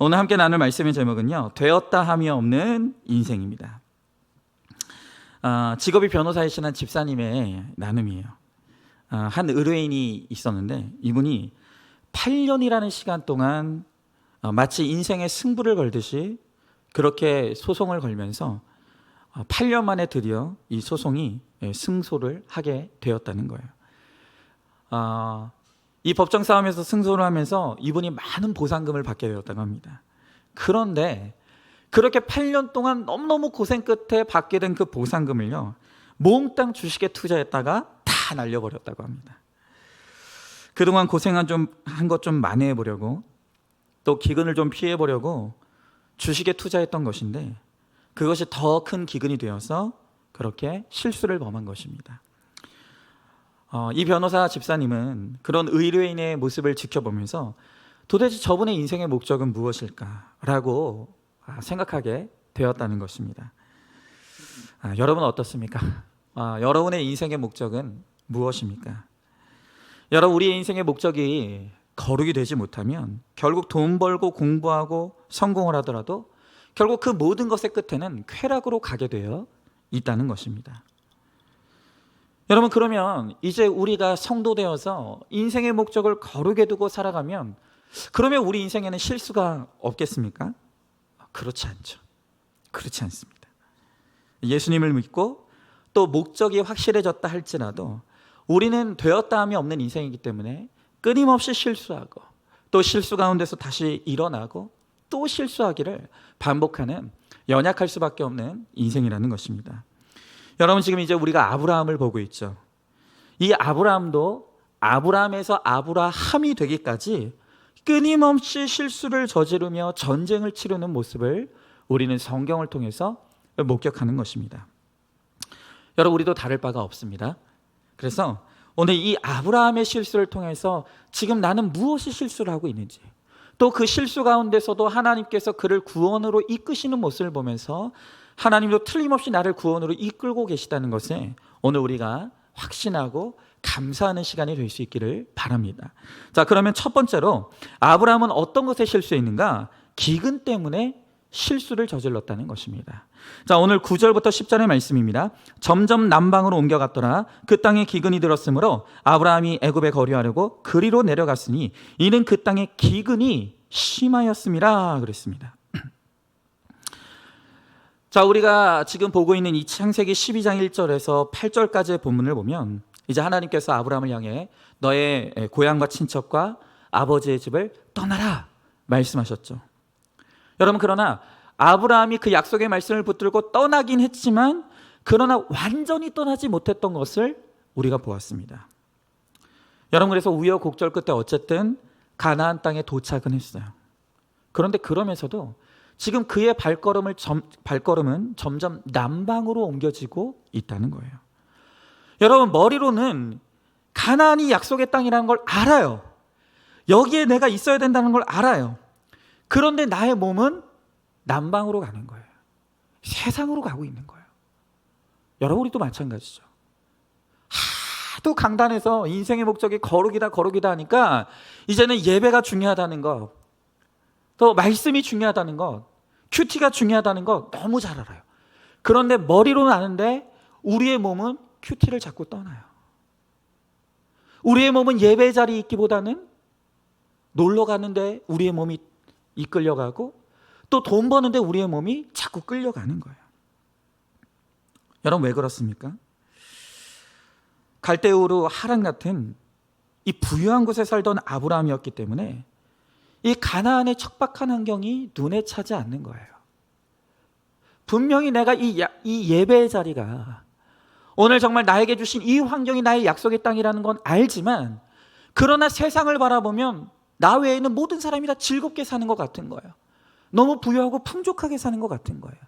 오늘 함께 나눌 말씀의 제목은요, 되었다 함이 없는 인생입니다. 직업이 변호사이신 한 집사님의 나눔이에요. 한 의뢰인이 있었는데 이분이 8년이라는 시간 동안 마치 인생의 승부를 걸듯이 그렇게 소송을 걸면서 8년 만에 드디어 이 소송이 승소를 하게 되었다는 거예요. 이 법정 싸움에서 승소를 하면서 이분이 많은 보상금을 받게 되었다고 합니다. 그런데 그렇게 8년 동안 너무너무 고생 끝에 받게 된 그 보상금을요, 몽땅 주식에 투자했다가 다 날려버렸다고 합니다. 그동안 고생한 것 좀 만회해보려고, 또 기근을 좀 피해보려고 주식에 투자했던 것인데 그것이 더 큰 기근이 되어서 그렇게 실수를 범한 것입니다. 이 변호사 집사님은 그런 의뢰인의 모습을 지켜보면서 도대체 저분의 인생의 목적은 무엇일까라고 생각하게 되었다는 것입니다. 여러분 어떻습니까? 여러분의 인생의 목적은 무엇입니까? 여러분, 우리의 인생의 목적이 거룩이 되지 못하면 결국 돈 벌고 공부하고 성공을 하더라도 결국 그 모든 것의 끝에는 쾌락으로 가게 되어 있다는 것입니다. 여러분, 그러면 이제 우리가 성도 되어서 인생의 목적을 거룩에 두고 살아가면 그러면 우리 인생에는 실수가 없겠습니까? 그렇지 않죠. 그렇지 않습니다. 예수님을 믿고 또 목적이 확실해졌다 할지라도 우리는 되었다 함이 없는 인생이기 때문에 끊임없이 실수하고 또 실수 가운데서 다시 일어나고 또 실수하기를 반복하는 연약할 수밖에 없는 인생이라는 것입니다. 여러분, 지금 이제 우리가 아브라함을 보고 있죠. 이 아브라함도 아브라함에서 아브라함이 되기까지 끊임없이 실수를 저지르며 전쟁을 치르는 모습을 우리는 성경을 통해서 목격하는 것입니다. 여러분, 우리도 다를 바가 없습니다. 그래서 오늘 이 아브라함의 실수를 통해서 지금 나는 무엇이 실수를 하고 있는지, 또 그 실수 가운데서도 하나님께서 그를 구원으로 이끄시는 모습을 보면서 하나님도 틀림없이 나를 구원으로 이끌고 계시다는 것에 오늘 우리가 확신하고 감사하는 시간이 될 수 있기를 바랍니다. 자, 그러면 첫 번째로 아브라함은 어떤 것에 실수했는가? 기근 때문에 실수를 저질렀다는 것입니다. 자, 오늘 9절부터 10절의 말씀입니다. 점점 남방으로 옮겨갔더라. 그 땅에 기근이 들었으므로 아브라함이 애굽에 거류하려고 그리로 내려갔으니 이는 그 땅에 기근이 심하였음이라 그랬습니다. 자, 우리가 지금 보고 있는 이 창세기 12장 1절에서 8절까지의 본문을 보면 이제 하나님께서 아브라함을 향해 너의 고향과 친척과 아버지의 집을 떠나라 말씀하셨죠. 여러분, 그러나 아브라함이 그 약속의 말씀을 붙들고 떠나긴 했지만 그러나 완전히 떠나지 못했던 것을 우리가 보았습니다. 여러분, 그래서 우여곡절 끝에 어쨌든 가나안 땅에 도착은 했어요. 그런데 그러면서도 지금 그의 발걸음은 점점 남방으로 옮겨지고 있다는 거예요. 여러분, 머리로는 가나안이 약속의 땅이라는 걸 알아요. 여기에 내가 있어야 된다는 걸 알아요. 그런데 나의 몸은 남방으로 가는 거예요. 세상으로 가고 있는 거예요. 여러분, 우리도 마찬가지죠. 하도 강단에서 인생의 목적이 거룩이다 하니까 이제는 예배가 중요하다는 것, 또 말씀이 중요하다는 것, 큐티가 중요하다는 것 너무 잘 알아요. 그런데 머리로는 아는데 우리의 몸은 큐티를 자꾸 떠나요. 우리의 몸은 예배 자리에 있기보다는 놀러 가는데 우리의 몸이 이끌려가고 또 돈 버는데 우리의 몸이 자꾸 끌려가는 거예요. 여러분, 왜 그렇습니까? 갈대우르 하란 같은 이 부유한 곳에 살던 아브라함이었기 때문에 이 가나안의 척박한 환경이 눈에 차지 않는 거예요. 분명히 내가 이 예배의 자리가 오늘 정말 나에게 주신 이 환경이 나의 약속의 땅이라는 건 알지만 그러나 세상을 바라보면 나 외에는 모든 사람이 다 즐겁게 사는 것 같은 거예요. 너무 부유하고 풍족하게 사는 것 같은 거예요.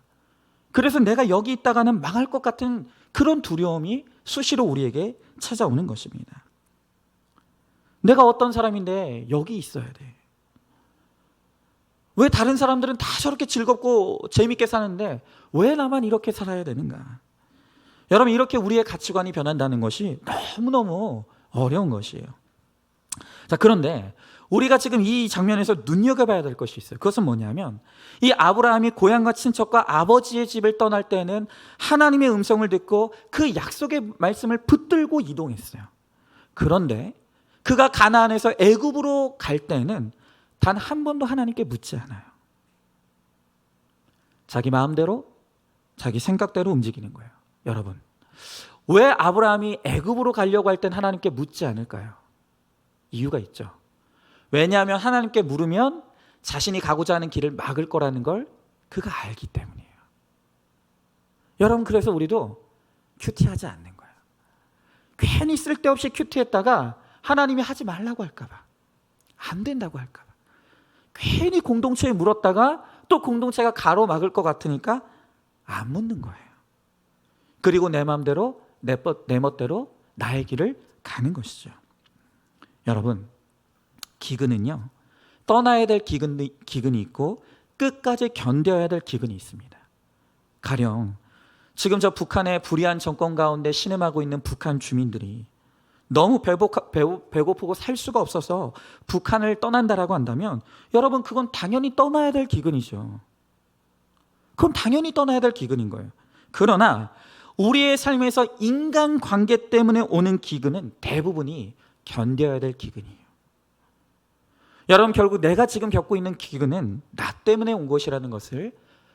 그래서 내가 여기 있다가는 망할 것 같은 그런 두려움이 수시로 우리에게 찾아오는 것입니다. 내가 어떤 사람인데 여기 있어야 돼. 왜 다른 사람들은 다 저렇게 즐겁고 재밌게 사는데 왜 나만 이렇게 살아야 되는가? 여러분, 이렇게 우리의 가치관이 변한다는 것이 너무너무 어려운 것이에요. 자, 그런데 우리가 지금 이 장면에서 눈여겨봐야 될 것이 있어요. 그것은 뭐냐면 이 아브라함이 고향과 친척과 아버지의 집을 떠날 때는 하나님의 음성을 듣고 그 약속의 말씀을 붙들고 이동했어요. 그런데 그가 가나안에서 애굽으로 갈 때는 단 한 번도 하나님께 묻지 않아요. 자기 마음대로 자기 생각대로 움직이는 거예요. 여러분, 왜 아브라함이 애굽으로 가려고 할 땐 하나님께 묻지 않을까요? 이유가 있죠. 왜냐하면 하나님께 물으면 자신이 가고자 하는 길을 막을 거라는 걸 그가 알기 때문이에요. 여러분, 그래서 우리도 큐티하지 않는 거예요. 괜히 쓸데없이 큐티했다가 하나님이 하지 말라고 할까 봐, 안 된다고 할까 봐, 괜히 공동체에 물었다가 또 공동체가 가로막을 것 같으니까 안 묻는 거예요. 그리고 내 마음대로 내 멋대로 나의 길을 가는 것이죠. 여러분, 기근은요, 떠나야 될 기근이 있고 끝까지 견뎌야 될 기근이 있습니다. 가령 지금 저 북한의 불의한 정권 가운데 신음하고 있는 북한 주민들이 너무 배고프고 살 수가 없어서 북한을 떠난다라고 한다면 여러분, 그건 당연히 떠나야 될 기근이죠. 그건 당연히 떠나야 될 기근인 거예요. 그러나 우리의 삶에서 인간관계 때문에 오는 기근은 대부분이 견뎌야 될 기근이에요. 여러분, 결국 내가 지금 겪고 있는 기근은 나 때문에 온 것이라는 것을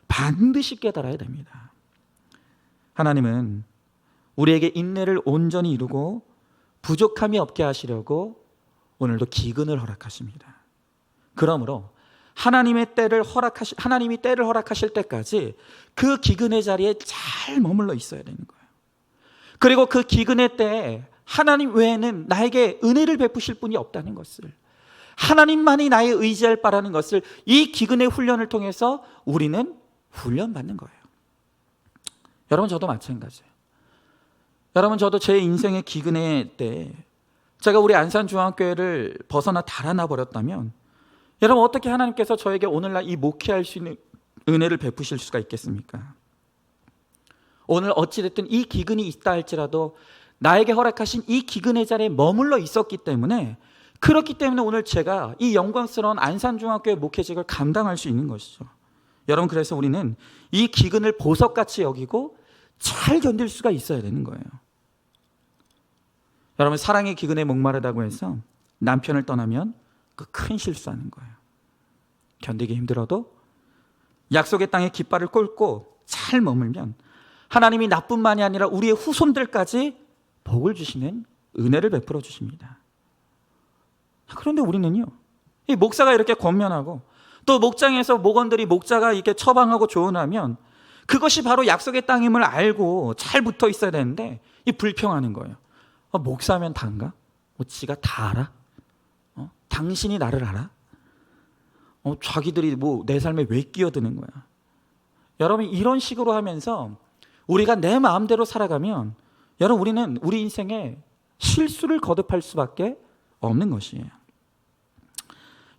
반드시 깨달아야 됩니다. 하나님은 우리에게 인내를 온전히 이루고 부족함이 없게 하시려고 오늘도 기근을 허락하십니다. 그러므로 하나님이 때를 허락하실 때까지 그 기근의 자리에 잘 머물러 있어야 되는 거예요. 그리고 그 기근의 때에 하나님 외에는 나에게 은혜를 베푸실 분이 없다는 것을, 하나님만이 나의 의지할 바라는 것을 이 기근의 훈련을 통해서 우리는 훈련받는 거예요. 여러분, 저도 마찬가지예요. 여러분, 저도 제 인생의 기근의 때 제가 우리 안산중앙교회를 벗어나 달아나 버렸다면 여러분, 어떻게 하나님께서 저에게 오늘날 이 목회할 수 있는 은혜를 베푸실 수가 있겠습니까? 오늘 어찌됐든 이 기근이 있다 할지라도 나에게 허락하신 이 기근의 자리에 머물러 있었기 때문에, 그렇기 때문에 오늘 제가 이 영광스러운 안산중학교의 목회직을 감당할 수 있는 것이죠. 여러분, 그래서 우리는 이 기근을 보석같이 여기고 잘 견딜 수가 있어야 되는 거예요. 여러분, 사랑의 기근에 목마르다고 해서 남편을 떠나면 그 큰 실수하는 거예요. 견디기 힘들어도 약속의 땅에 깃발을 꽂고 잘 머물면 하나님이 나뿐만이 아니라 우리의 후손들까지 복을 주시는 은혜를 베풀어 주십니다. 그런데 우리는요, 이 목사가 이렇게 권면하고 또 목장에서 목원들이 목자가 이렇게 처방하고 조언하면 그것이 바로 약속의 땅임을 알고 잘 붙어 있어야 되는데 이 불평하는 거예요. 목사면 다인가? 지가 다 알아? 당신이 나를 알아? 자기들이 내 삶에 왜 끼어드는 거야? 여러분, 이런 식으로 하면서 우리가 내 마음대로 살아가면 여러분, 우리는 우리 인생에 실수를 거듭할 수밖에 없는 것이에요.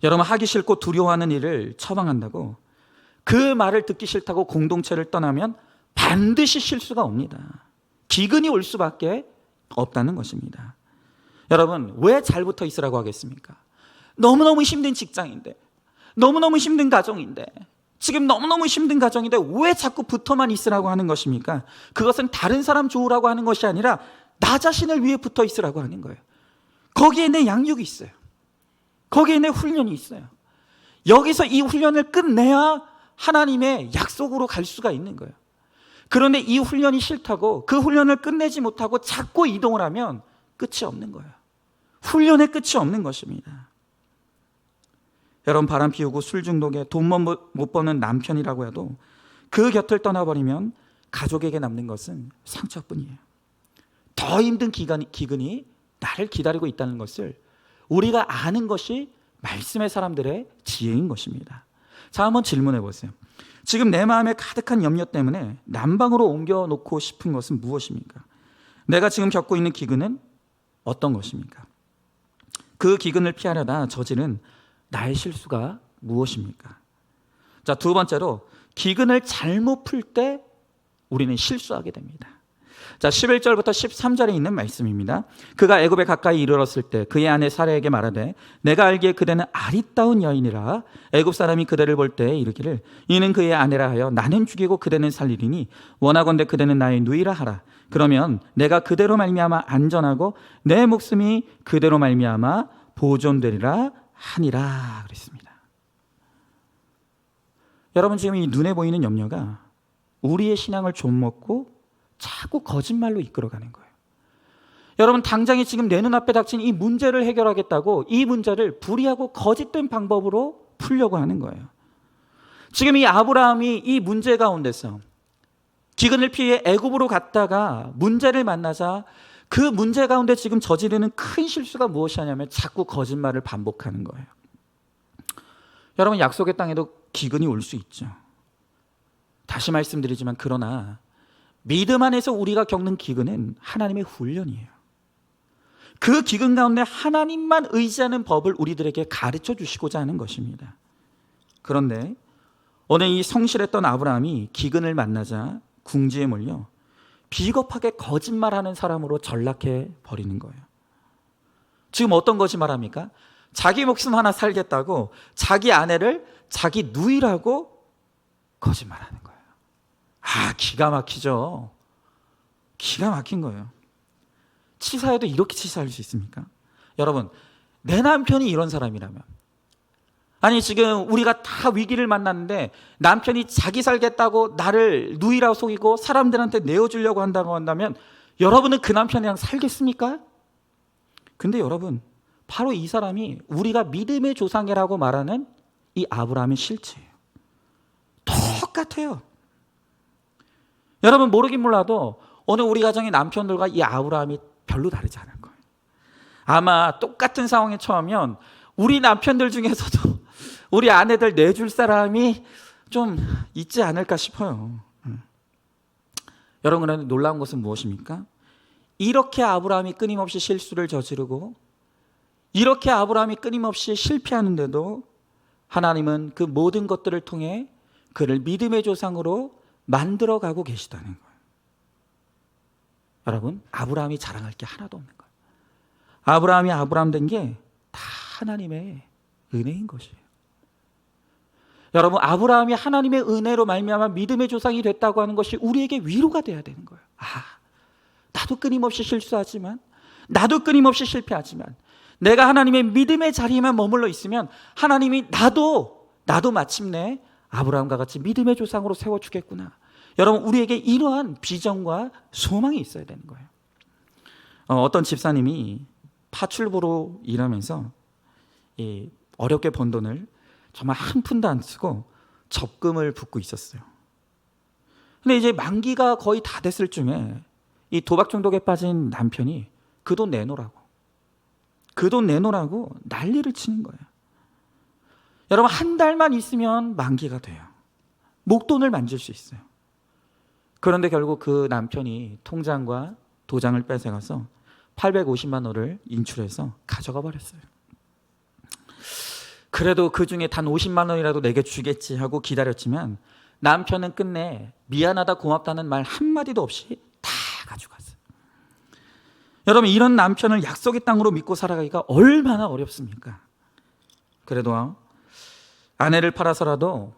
여러분, 하기 싫고 두려워하는 일을 처방한다고 그 말을 듣기 싫다고 공동체를 떠나면 반드시 실수가 옵니다. 기근이 올 수밖에 없다는 것입니다. 여러분, 왜 잘 붙어 있으라고 하겠습니까? 너무너무 힘든 직장인데, 너무너무 힘든 가정인데, 지금 너무너무 힘든 가정인데 왜 자꾸 붙어만 있으라고 하는 것입니까? 그것은 다른 사람 좋으라고 하는 것이 아니라 나 자신을 위해 붙어 있으라고 하는 거예요. 거기에 내 양육이 있어요. 거기에 내 훈련이 있어요. 여기서 이 훈련을 끝내야 하나님의 약속으로 갈 수가 있는 거예요. 그런데 이 훈련이 싫다고 그 훈련을 끝내지 못하고 자꾸 이동을 하면 끝이 없는 거예요. 훈련의 끝이 없는 것입니다. 여러분, 바람 피우고 술 중독에 돈 못 버는 남편이라고 해도 그 곁을 떠나버리면 가족에게 남는 것은 상처뿐이에요. 더 힘든 기근이 나를 기다리고 있다는 것을 우리가 아는 것이 말씀의 사람들의 지혜인 것입니다. 자, 한번 질문해 보세요. 지금 내 마음에 가득한 염려 때문에 남방으로 옮겨놓고 싶은 것은 무엇입니까? 내가 지금 겪고 있는 기근은 어떤 것입니까? 그 기근을 피하려다 저지른 나의 실수가 무엇입니까? 자, 두 번째로, 기근을 잘못 풀 때 우리는 실수하게 됩니다. 자, 11절부터 13절에 있는 말씀입니다. 그가 애굽에 가까이 이르렀을 때 그의 아내 사라에게 말하되 내가 알기에 그대는 아리따운 여인이라 애굽 사람이 그대를 볼 때 이르기를 이는 그의 아내라 하여 나는 죽이고 그대는 살리리니 원하건대 그대는 나의 누이라 하라. 그러면 내가 그대로 말미암아 안전하고 내 목숨이 그대로 말미암아 보존되리라 하니라 그랬습니다. 여러분, 지금 이 눈에 보이는 염려가 우리의 신앙을 좀먹고 자꾸 거짓말로 이끌어가는 거예요. 여러분, 당장에 지금 내 눈앞에 닥친 이 문제를 해결하겠다고 이 문제를 불의하고 거짓된 방법으로 풀려고 하는 거예요. 지금 이 아브라함이 이 문제 가운데서 기근을 피해 애굽으로 갔다가 문제를 만나자 그 문제 가운데 지금 저지르는 큰 실수가 무엇이냐면 자꾸 거짓말을 반복하는 거예요. 여러분, 약속의 땅에도 기근이 올 수 있죠. 다시 말씀드리지만 그러나 믿음 안에서 우리가 겪는 기근은 하나님의 훈련이에요. 그 기근 가운데 하나님만 의지하는 법을 우리들에게 가르쳐 주시고자 하는 것입니다. 그런데 오늘 이 성실했던 아브라함이 기근을 만나자 궁지에 몰려 비겁하게 거짓말하는 사람으로 전락해 버리는 거예요. 지금 어떤 거짓말합니까? 자기 목숨 하나 살겠다고 자기 아내를 자기 누이라고 거짓말하는 거예요. 기가 막히죠. 기가 막힌 거예요. 치사해도 이렇게 치사할 수 있습니까? 여러분, 내 남편이 이런 사람이라면, 아니 지금 우리가 다 위기를 만났는데 남편이 자기 살겠다고 나를 누이라고 속이고 사람들한테 내어주려고 한다고 한다면 여러분은 그 남편이랑 살겠습니까? 근데 여러분, 바로 이 사람이 우리가 믿음의 조상이라고 말하는 이 아브라함의 실체예요. 똑같아요. 여러분, 모르긴 몰라도 오늘 우리 가정의 남편들과 이 아브라함이 별로 다르지 않을 거예요. 아마 똑같은 상황에 처하면 우리 남편들 중에서도 우리 아내들 내줄 사람이 좀 있지 않을까 싶어요. 여러분, 그런데 놀라운 것은 무엇입니까? 이렇게 아브라함이 끊임없이 실수를 저지르고 이렇게 아브라함이 끊임없이 실패하는데도 하나님은 그 모든 것들을 통해 그를 믿음의 조상으로 만들어가고 계시다는 거예요. 여러분, 아브라함이 자랑할 게 하나도 없는 거예요. 아브라함이 아브라함 된 게 다 하나님의 은혜인 것이에요. 여러분, 아브라함이 하나님의 은혜로 말미암아 믿음의 조상이 됐다고 하는 것이 우리에게 위로가 돼야 되는 거예요. 나도 끊임없이 실수하지만, 나도 끊임없이 실패하지만, 내가 하나님의 믿음의 자리에만 머물러 있으면 하나님이 나도 마침내 아브라함과 같이 믿음의 조상으로 세워주겠구나. 여러분, 우리에게 이러한 비전과 소망이 있어야 되는 거예요. 어떤 집사님이 파출부로 일하면서 어렵게 번 돈을 정말 한 푼도 안 쓰고 적금을 붓고 있었어요. 근데 이제 만기가 거의 다 됐을 쯤에 이 도박 중독에 빠진 남편이 그 돈 내놓으라고 난리를 치는 거예요. 여러분, 한 달만 있으면 만기가 돼요. 목돈을 만질 수 있어요. 그런데 결국 그 남편이 통장과 도장을 뺏어가서 850만 원을 인출해서 가져가 버렸어요. 그래도 그 중에 단 50만 원이라도 내게 주겠지 하고 기다렸지만 남편은 끝내 미안하다 고맙다는 말 한마디도 없이 다 가져갔어요. 여러분, 이런 남편을 약속의 땅으로 믿고 살아가기가 얼마나 어렵습니까? 그래도 아내를 팔아서라도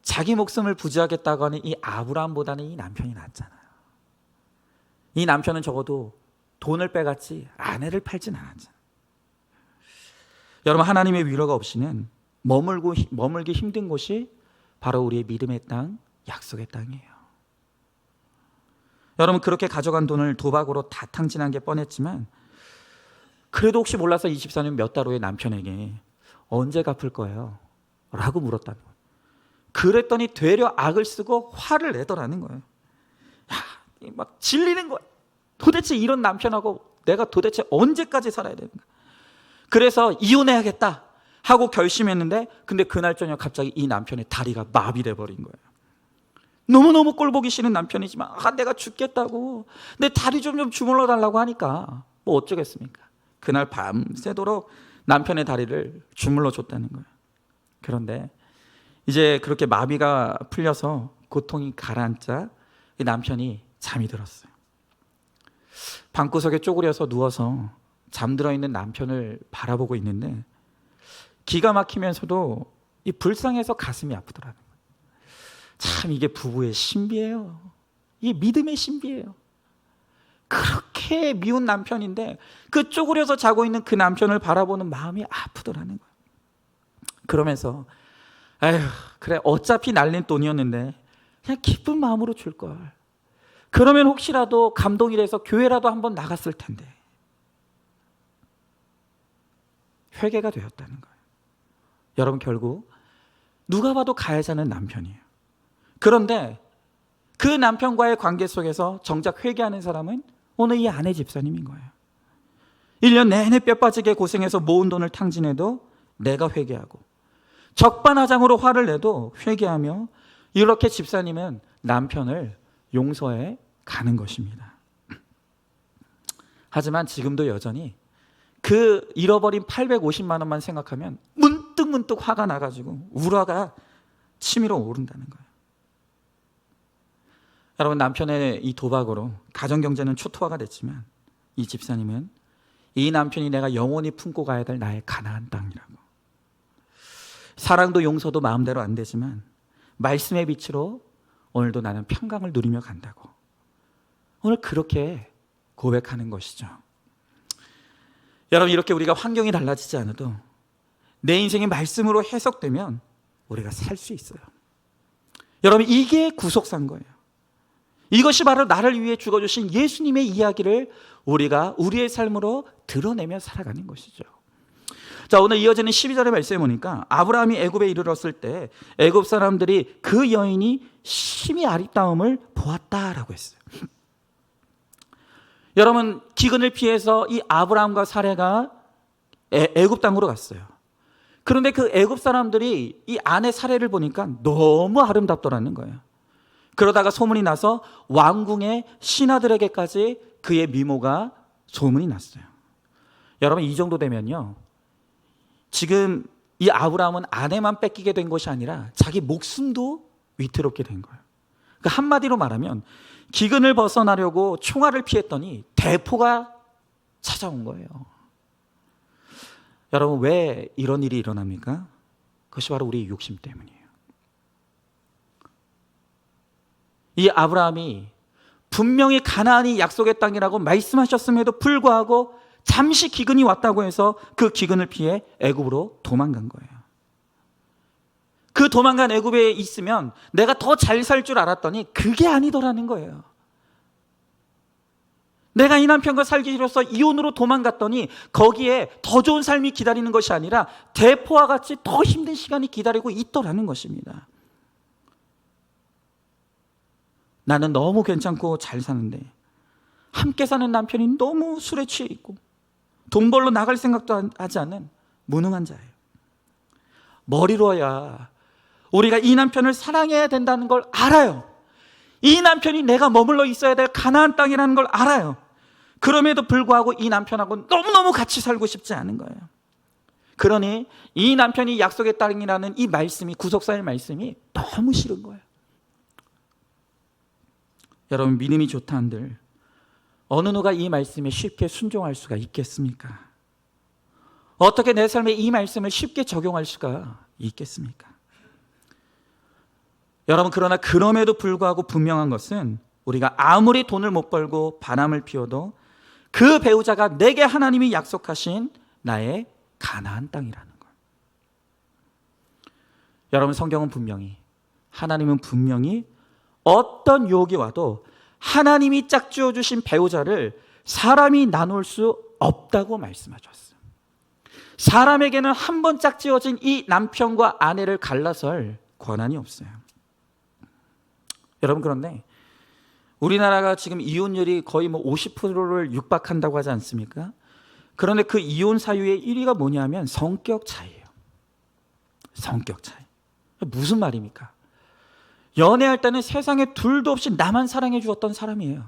자기 목숨을 부지하겠다고 하는 이 아브라함보다는 이 남편이 낫잖아요. 이 남편은 적어도 돈을 빼갔지 아내를 팔진 않았잖아요. 여러분, 하나님의 위로가 없이는 머물기 힘든 곳이 바로 우리의 믿음의 땅, 약속의 땅이에요. 여러분, 그렇게 가져간 돈을 도박으로 다 탕진한 게 뻔했지만 그래도 혹시 몰라서 24년 몇 달 후에 남편에게 언제 갚을 거예요? 라고 물었다는 거예요. 그랬더니 되려 악을 쓰고 화를 내더라는 거예요. 막 질리는 거예요. 도대체 이런 남편하고 내가 도대체 언제까지 살아야 되는가? 그래서 이혼해야겠다 하고 결심했는데 근데 그날 저녁 갑자기 이 남편의 다리가 마비돼 버린 거예요. 너무너무 꼴보기 싫은 남편이지만 내가 죽겠다고 내 다리 좀 주물러 달라고 하니까 뭐 어쩌겠습니까? 그날 밤새도록 남편의 다리를 주물러 줬다는 거예요. 그런데 이제 그렇게 마비가 풀려서 고통이 가라앉자 이 남편이 잠이 들었어요. 방구석에 쪼그려서 누워서 잠들어 있는 남편을 바라보고 있는데 기가 막히면서도 이 불쌍해서 가슴이 아프더라고요. 참 이게 부부의 신비예요. 이게 믿음의 신비예요. 그렇게 미운 남편인데 그 쪼그려서 자고 있는 그 남편을 바라보는 마음이 아프더라는 거예요. 그러면서 아휴 그래 어차피 날린 돈이었는데 그냥 기쁜 마음으로 줄걸. 그러면 혹시라도 감동이 돼서 교회라도 한번 나갔을 텐데. 회개가 되었다는 거예요. 여러분 결국 누가 봐도 가해자 는 남편이에요. 그런데 그 남편과의 관계 속에서 정작 회개하는 사람은 오늘 이 아내 집사님인 거예요. 1년 내내 뼈 빠지게 고생해서 모은 돈을 탕진해도 내가 회개하고 적반하장으로 화를 내도 회개하며 이렇게 집사님은 남편을 용서해 가는 것입니다. 하지만 지금도 여전히 그 잃어버린 850만 원만 생각하면 문득 화가 나가지고 울화가 치밀어 오른다는 거예요. 여러분 남편의 이 도박으로 가정경제는 초토화가 됐지만 이 집사님은 이 남편이 내가 영원히 품고 가야 될 나의 가나안 땅이라고. 사랑도 용서도 마음대로 안 되지만 말씀의 빛으로 오늘도 나는 평강을 누리며 간다고. 오늘 그렇게 고백하는 것이죠. 여러분 이렇게 우리가 환경이 달라지지 않아도 내 인생이 말씀으로 해석되면 우리가 살 수 있어요. 여러분 이게 구속사인 거예요. 이것이 바로 나를 위해 죽어주신 예수님의 이야기를 우리가 우리의 삶으로 드러내며 살아가는 것이죠. 자, 오늘 이어지는 12절의 말씀에 보니까 아브라함이 애굽에 이르렀을 때 애굽 사람들이 그 여인이 심히 아리따움을 보았다라고 했어요. 여러분 기근을 피해서 이 아브라함과 사레가 애굽 땅으로 갔어요. 그런데 그 애굽 사람들이 이 아내 사레를 보니까 너무 아름답더라는 거예요. 그러다가 소문이 나서 왕궁의 신하들에게까지 그의 미모가 소문이 났어요. 여러분 이 정도 되면요, 지금 이 아브라함은 아내만 뺏기게 된 것이 아니라 자기 목숨도 위태롭게 된 거예요. 그러니까 한마디로 말하면 기근을 벗어나려고 총알을 피했더니 대포가 찾아온 거예요. 여러분 왜 이런 일이 일어납니까? 그것이 바로 우리의 욕심 때문이에요. 이 아브라함이 분명히 가나안이 약속의 땅이라고 말씀하셨음에도 불구하고 잠시 기근이 왔다고 해서 그 기근을 피해 애굽으로 도망간 거예요. 그 도망간 애굽에 있으면 내가 더 잘 살 줄 알았더니 그게 아니더라는 거예요. 내가 이 남편과 살기 싫어서 이혼으로 도망갔더니 거기에 더 좋은 삶이 기다리는 것이 아니라 대포와 같이 더 힘든 시간이 기다리고 있더라는 것입니다. 나는 너무 괜찮고 잘 사는데 함께 사는 남편이 너무 술에 취해 있고 돈 벌러 나갈 생각도 하지 않는 무능한 자예요. 머리로야 우리가 이 남편을 사랑해야 된다는 걸 알아요. 이 남편이 내가 머물러 있어야 될 가나안 땅이라는 걸 알아요. 그럼에도 불구하고 이 남편하고 너무너무 같이 살고 싶지 않은 거예요. 그러니 이 남편이 약속의 땅이라는 이 말씀이, 구속사의 말씀이 너무 싫은 거예요. 여러분 믿음이 좋다 한들 어느 누가 이 말씀에 쉽게 순종할 수가 있겠습니까? 어떻게 내 삶에 이 말씀을 쉽게 적용할 수가 있겠습니까? 여러분 그러나 그럼에도 불구하고 분명한 것은 우리가 아무리 돈을 못 벌고 바람을 피워도 그 배우자가 내게 하나님이 약속하신 나의 가나안 땅이라는 것. 여러분 성경은 분명히, 하나님은 분명히 어떤 유혹이 와도 하나님이 짝지어 주신 배우자를 사람이 나눌 수 없다고 말씀하셨어요. 사람에게는 한 번 짝지어진 이 남편과 아내를 갈라설 권한이 없어요. 여러분 그런데 우리나라가 지금 이혼율이 거의 50%를 육박한다고 하지 않습니까? 그런데 그 이혼 사유의 1위가 뭐냐면 성격 차이예요. 성격 차이. 무슨 말입니까? 연애할 때는 세상에 둘도 없이 나만 사랑해 주었던 사람이에요.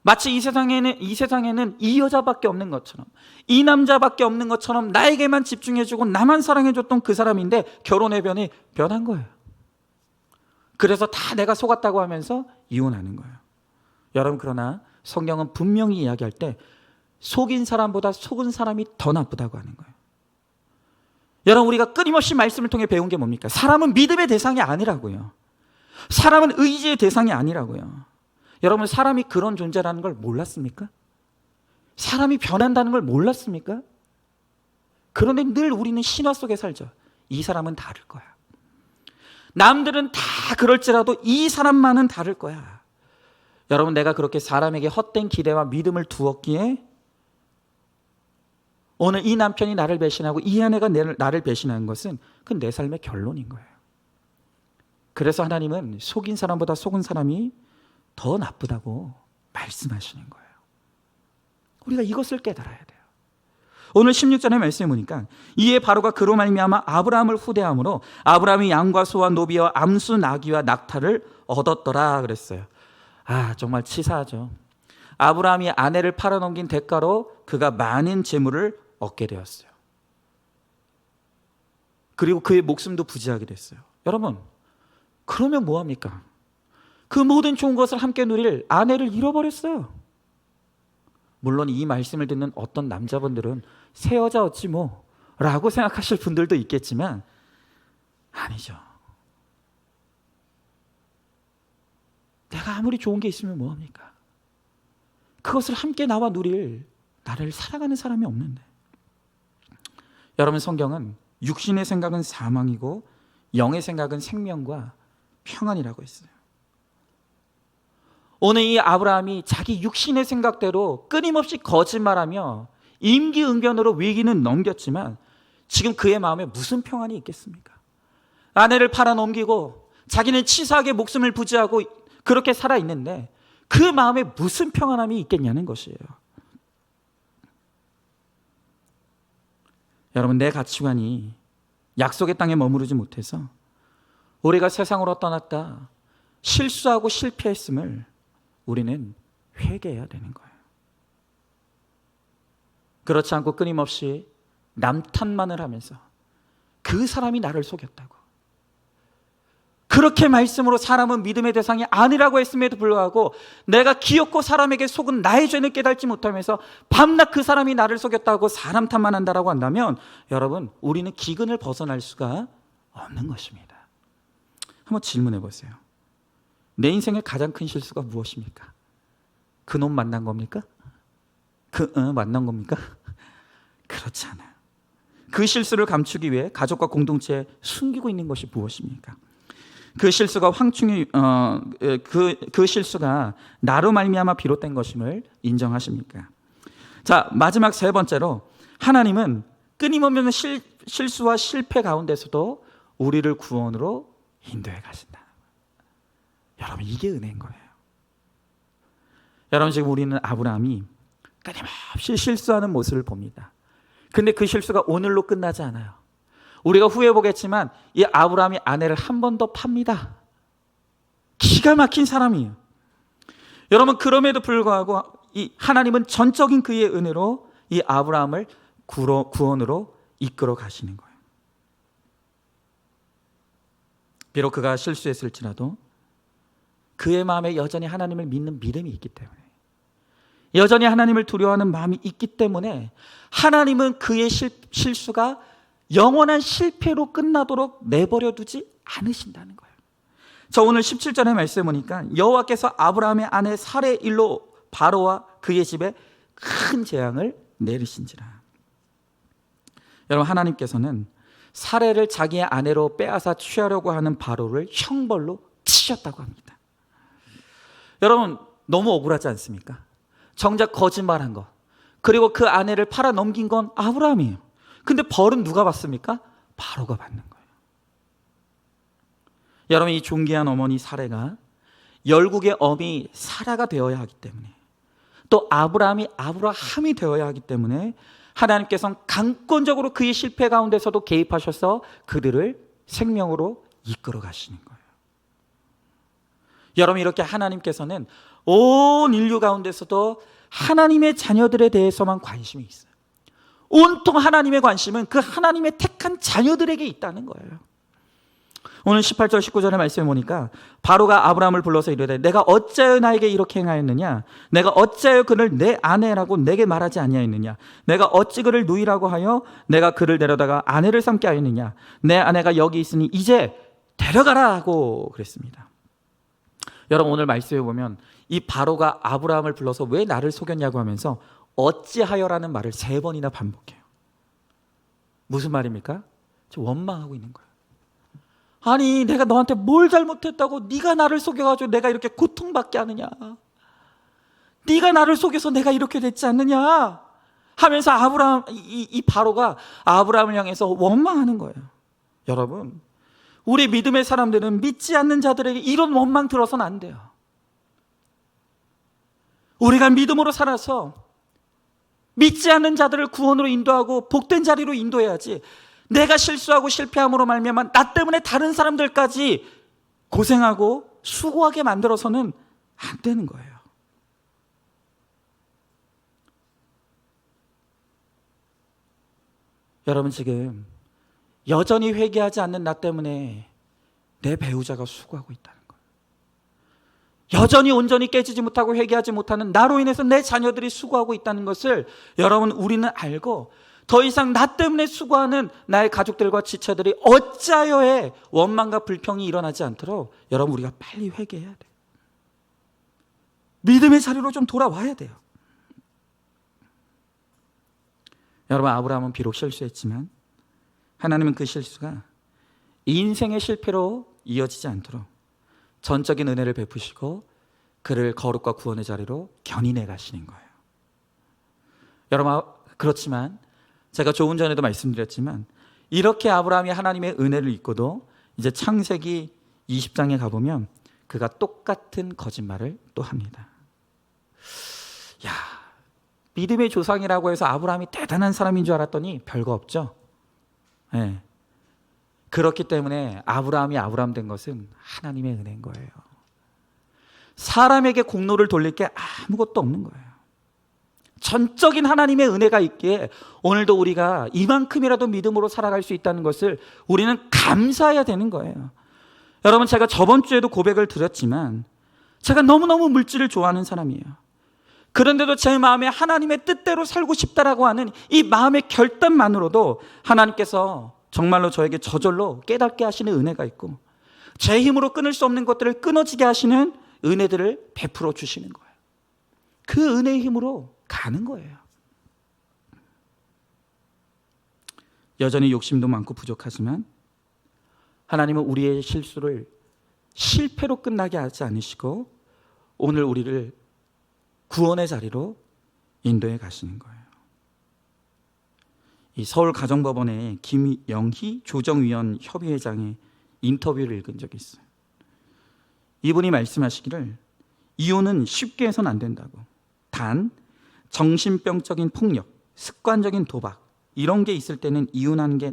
마치 이 세상에는 이 여자밖에 없는 것처럼, 이 남자밖에 없는 것처럼 나에게만 집중해주고 나만 사랑해줬던 그 사람인데 결혼해 변한 거예요. 그래서 다 내가 속았다고 하면서 이혼하는 거예요. 여러분 그러나 성경은 분명히 이야기할 때 속인 사람보다 속은 사람이 더 나쁘다고 하는 거예요. 여러분, 우리가 끊임없이 말씀을 통해 배운 게 뭡니까? 사람은 믿음의 대상이 아니라고요. 사람은 의지의 대상이 아니라고요. 여러분, 사람이 그런 존재라는 걸 몰랐습니까? 사람이 변한다는 걸 몰랐습니까? 그런데 늘 우리는 신화 속에 살죠. 이 사람은 다를 거야. 남들은 다 그럴지라도 이 사람만은 다를 거야. 여러분, 내가 그렇게 사람에게 헛된 기대와 믿음을 두었기에 오늘 이 남편이 나를 배신하고 이 아내가 나를 배신하는 것은 그건 내 삶의 결론인 거예요. 그래서 하나님은 속인 사람보다 속은 사람이 더 나쁘다고 말씀하시는 거예요. 우리가 이것을 깨달아야 돼요. 오늘 16절의 말씀에 보니까 이에 바로가 그로 말미암아 아브라함을 후대함으로 아브라함이 양과 소와 노비와 암수 나귀와 낙타를 얻었더라 그랬어요. 정말 치사하죠. 아브라함이 아내를 팔아넘긴 대가로 그가 많은 재물을 얻게 되었어요. 그리고 그의 목숨도 부지하게 됐어요. 여러분, 그러면 뭐합니까? 그 모든 좋은 것을 함께 누릴 아내를 잃어버렸어요. 물론 이 말씀을 듣는 어떤 남자분들은 새 여자 얻지 뭐 라고 생각하실 분들도 있겠지만 아니죠. 내가 아무리 좋은 게 있으면 뭐합니까? 그것을 함께 나와 누릴 나를 사랑하는 사람이 없는데. 여러분, 성경은 육신의 생각은 사망이고 영의 생각은 생명과 평안이라고 했어요. 오늘 이 아브라함이 자기 육신의 생각대로 끊임없이 거짓말하며 임기응변으로 위기는 넘겼지만 지금 그의 마음에 무슨 평안이 있겠습니까? 아내를 팔아넘기고 자기는 치사하게 목숨을 부지하고 그렇게 살아있는데 그 마음에 무슨 평안함이 있겠냐는 것이에요. 여러분, 내 가치관이 약속의 땅에 머무르지 못해서 우리가 세상으로 떠났다 실수하고 실패했음을 우리는 회개해야 되는 거예요. 그렇지 않고 끊임없이 남 탓만을 하면서 그 사람이 나를 속였다고, 그렇게 말씀으로 사람은 믿음의 대상이 아니라고 했음에도 불구하고 내가 기어코 사람에게 속은 나의 죄는 깨닫지 못하면서 밤낮 그 사람이 나를 속였다고 사람 탓만 한다라고 한다면 여러분, 우리는 기근을 벗어날 수가 없는 것입니다. 한번 질문해 보세요. 내 인생의 가장 큰 실수가 무엇입니까? 그놈 만난 겁니까? 만난 겁니까? 그렇지 않아요. 그 실수를 감추기 위해 가족과 공동체에 숨기고 있는 것이 무엇입니까? 그 실수가 그 실수가 나로 말미암아 비롯된 것임을 인정하십니까? 자, 마지막 세 번째로 하나님은 끊임없는 실수와 실패 가운데서도 우리를 구원으로 인도해 가신다. 여러분, 이게 은혜인 거예요. 여러분, 지금 우리는 아브라함이 끊임없이 실수하는 모습을 봅니다. 근데 그 실수가 오늘로 끝나지 않아요. 우리가 후에 보겠지만 이 아브라함이 아내를 한 번 더 팝니다. 기가 막힌 사람이에요. 여러분, 그럼에도 불구하고 이 하나님은 전적인 그의 은혜로 이 아브라함을 구원으로 이끌어 가시는 거예요. 비록 그가 실수했을지라도 그의 마음에 여전히 하나님을 믿는 믿음이 있기 때문에, 여전히 하나님을 두려워하는 마음이 있기 때문에 하나님은 그의 실수가 영원한 실패로 끝나도록 내버려 두지 않으신다는 거예요. 저 오늘 17절의 말씀에 보니까 여호와께서 아브라함의 아내 사레의 일로 바로와 그의 집에 큰 재앙을 내리신지라. 여러분, 하나님께서는 사레를 자기의 아내로 빼앗아 취하려고 하는 바로를 형벌로 치셨다고 합니다. 여러분, 너무 억울하지 않습니까? 정작 거짓말한 것, 그리고 그 아내를 팔아 넘긴 건 아브라함이에요. 근데 벌은 누가 받습니까? 바로가 받는 거예요. 여러분, 이 존귀한 어머니 사레가 열국의 어미 사라가 되어야 하기 때문에, 또 아브라함이 아브라함이 되어야 하기 때문에 하나님께서는 강권적으로 그의 실패 가운데서도 개입하셔서 그들을 생명으로 이끌어 가시는 거예요. 여러분, 이렇게 하나님께서는 온 인류 가운데서도 하나님의 자녀들에 대해서만 관심이 있어요. 온통 하나님의 관심은 그 하나님의 택한 자녀들에게 있다는 거예요. 오늘 18절 19절의 말씀에 보니까 바로가 아브라함을 불러서 이르되 내가 어찌하여 나에게 이렇게 행하였느냐? 내가 어찌하여 그를 내 아내라고 내게 말하지 아니하였느냐? 내가 어찌 그를 누이라고 하여 내가 그를 데려다가 아내를 삼게 하였느냐? 내 아내가 여기 있으니 이제 데려가라 하고 그랬습니다. 여러분, 오늘 말씀에 보면 이 바로가 아브라함을 불러서 왜 나를 속였냐고 하면서 어찌하여라는 말을 3번이나 반복해요. 무슨 말입니까? 저 원망하고 있는 거예요. 아니, 내가 너한테 뭘 잘못했다고 네가 나를 속여가지고 내가 이렇게 고통받게 하느냐? 네가 나를 속여서 내가 이렇게 됐지 않느냐? 하면서 아브라함, 이 바로가 아브라함을 향해서 원망하는 거예요. 여러분, 우리 믿음의 사람들은 믿지 않는 자들에게 이런 원망 들어서는 안 돼요. 우리가 믿음으로 살아서 믿지 않는 자들을 구원으로 인도하고 복된 자리로 인도해야지, 내가 실수하고 실패함으로 말미암아 나 때문에 다른 사람들까지 고생하고 수고하게 만들어서는 안 되는 거예요. 여러분, 지금 여전히 회개하지 않는 나 때문에 내 배우자가 수고하고 있다는 거예요. 여전히 온전히 깨지지 못하고 회개하지 못하는 나로 인해서 내 자녀들이 수고하고 있다는 것을 여러분, 우리는 알고 더 이상 나 때문에 수고하는 나의 가족들과 지체들이 어찌하여의 원망과 불평이 일어나지 않도록 여러분, 우리가 빨리 회개해야 돼요. 믿음의 자리로 좀 돌아와야 돼요. 여러분, 아브라함은 비록 실수했지만 하나님은 그 실수가 인생의 실패로 이어지지 않도록 전적인 은혜를 베푸시고 그를 거룩과 구원의 자리로 견인해 가시는 거예요. 여러분, 그렇지만 제가 조금 전에도 말씀드렸지만 이렇게 아브라함이 하나님의 은혜를 잊고도 이제 창세기 20장에 가보면 그가 똑같은 거짓말을 또 합니다. 야, 믿음의 조상이라고 해서 아브라함이 대단한 사람인 줄 알았더니 별거 없죠. 네. 그렇기 때문에 아브라함이 아브라함 된 것은 하나님의 은혜인 거예요. 사람에게 공로를 돌릴 게 아무것도 없는 거예요. 전적인 하나님의 은혜가 있기에 오늘도 우리가 이만큼이라도 믿음으로 살아갈 수 있다는 것을 우리는 감사해야 되는 거예요. 여러분, 제가 저번 주에도 고백을 드렸지만 제가 너무너무 물질을 좋아하는 사람이에요. 그런데도 제 마음에 하나님의 뜻대로 살고 싶다라고 하는 이 마음의 결단만으로도 하나님께서 정말로 저에게 저절로 깨닫게 하시는 은혜가 있고 제 힘으로 끊을 수 없는 것들을 끊어지게 하시는 은혜들을 베풀어 주시는 거예요. 그 은혜의 힘으로 가는 거예요. 여전히 욕심도 많고 부족하지만 하나님은 우리의 실수를 실패로 끝나게 하지 않으시고 오늘 우리를 구원의 자리로 인도해 가시는 거예요. 이 서울가정법원의 김영희 조정위원 협의회장의 인터뷰를 읽은 적이 있어요. 이분이 말씀하시기를 이혼은 쉽게 해서는 안 된다고. 단 정신병적인 폭력, 습관적인 도박 이런 게 있을 때는 이혼하는 게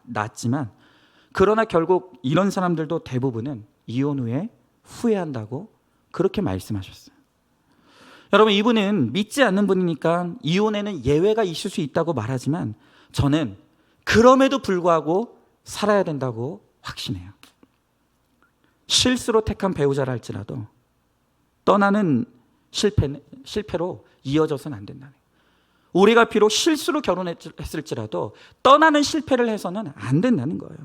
낫지만 그러나 결국 이런 사람들도 대부분은 이혼 후에 후회한다고 그렇게 말씀하셨어요. 여러분, 이분은 믿지 않는 분이니까 이혼에는 예외가 있을 수 있다고 말하지만 저는 그럼에도 불구하고 살아야 된다고 확신해요. 실수로 택한 배우자라 할지라도 떠나는 실패로 이어져서는 안 된다는 거예요. 우리가 비록 실수로 결혼했을지라도 떠나는 실패를 해서는 안 된다는 거예요.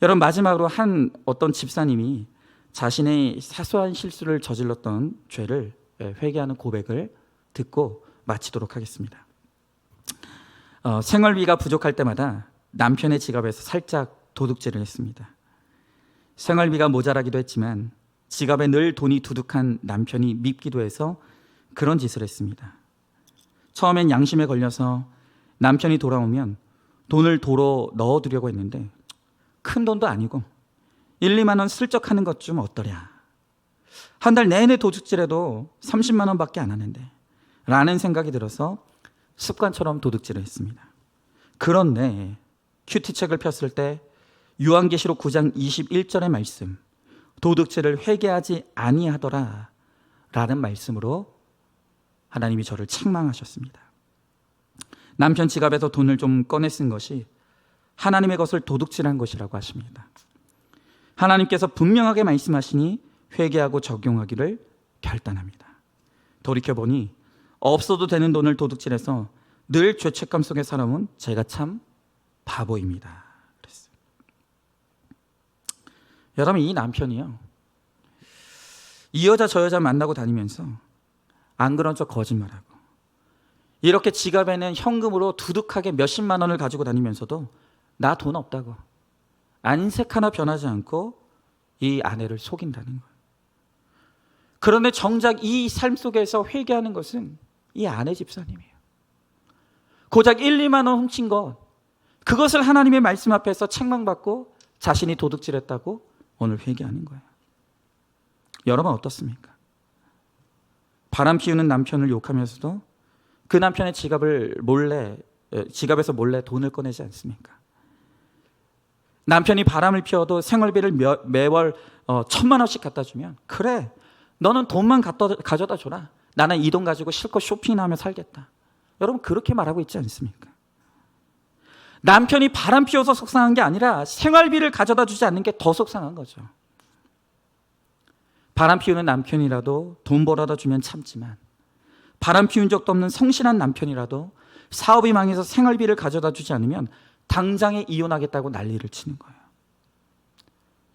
여러분, 마지막으로 어떤 집사님이 자신의 사소한 실수를 저질렀던 죄를 회개하는 고백을 듣고 마치도록 하겠습니다. 생활비가 부족할 때마다 남편의 지갑에서 살짝 도둑질을 했습니다. 생활비가 모자라기도 했지만 지갑에 늘 돈이 두둑한 남편이 밉기도 해서 그런 짓을 했습니다. 처음엔 양심에 걸려서 남편이 돌아오면 돈을 도로 넣어두려고 했는데 큰 돈도 아니고 1, 2만 원 슬쩍 하는 것 좀 어떠랴. 한 달 내내 도둑질해도 30만 원밖에 안 하는데 라는 생각이 들어서 습관처럼 도둑질을 했습니다. 그런데 큐티책을 폈을 때 요한계시록 9장 21절의 말씀, 도둑질을 회개하지 아니하더라 라는 말씀으로 하나님이 저를 책망하셨습니다. 남편 지갑에서 돈을 좀 꺼내 쓴 것이 하나님의 것을 도둑질한 것이라고 하십니다. 하나님께서 분명하게 말씀하시니 회개하고 적용하기를 결단합니다. 돌이켜보니 없어도 되는 돈을 도둑질해서 늘 죄책감 속에 살아온 제가 참 바보입니다. 그랬어요. 여러분, 이 남편이요, 이 여자 저 여자 만나고 다니면서 안 그런 척 거짓말하고 이렇게 지갑에는 현금으로 두둑하게 몇십만 원을 가지고 다니면서도 나 돈 없다고 안색 하나 변하지 않고 이 아내를 속인다는 거예요. 그런데 정작 이 삶 속에서 회개하는 것은 이 아내 집사님이에요. 고작 1, 2만 원 훔친 것, 그것을 하나님의 말씀 앞에서 책망받고 자신이 도둑질했다고 오늘 회개하는 거예요. 여러분 어떻습니까? 바람 피우는 남편을 욕하면서도 그 남편의 지갑에서 몰래 돈을 꺼내지 않습니까? 남편이 바람을 피워도 생활비를 매월 1,000만 원씩 갖다 주면, 그래, 너는 돈만 가져다 줘라, 나는 이 돈 가지고 실컷 쇼핑하며 살겠다. 여러분 그렇게 말하고 있지 않습니까? 남편이 바람 피워서 속상한 게 아니라 생활비를 가져다 주지 않는 게 더 속상한 거죠. 바람 피우는 남편이라도 돈 벌어다 주면 참지만, 바람 피운 적도 없는 성실한 남편이라도 사업이 망해서 생활비를 가져다 주지 않으면 당장에 이혼하겠다고 난리를 치는 거예요.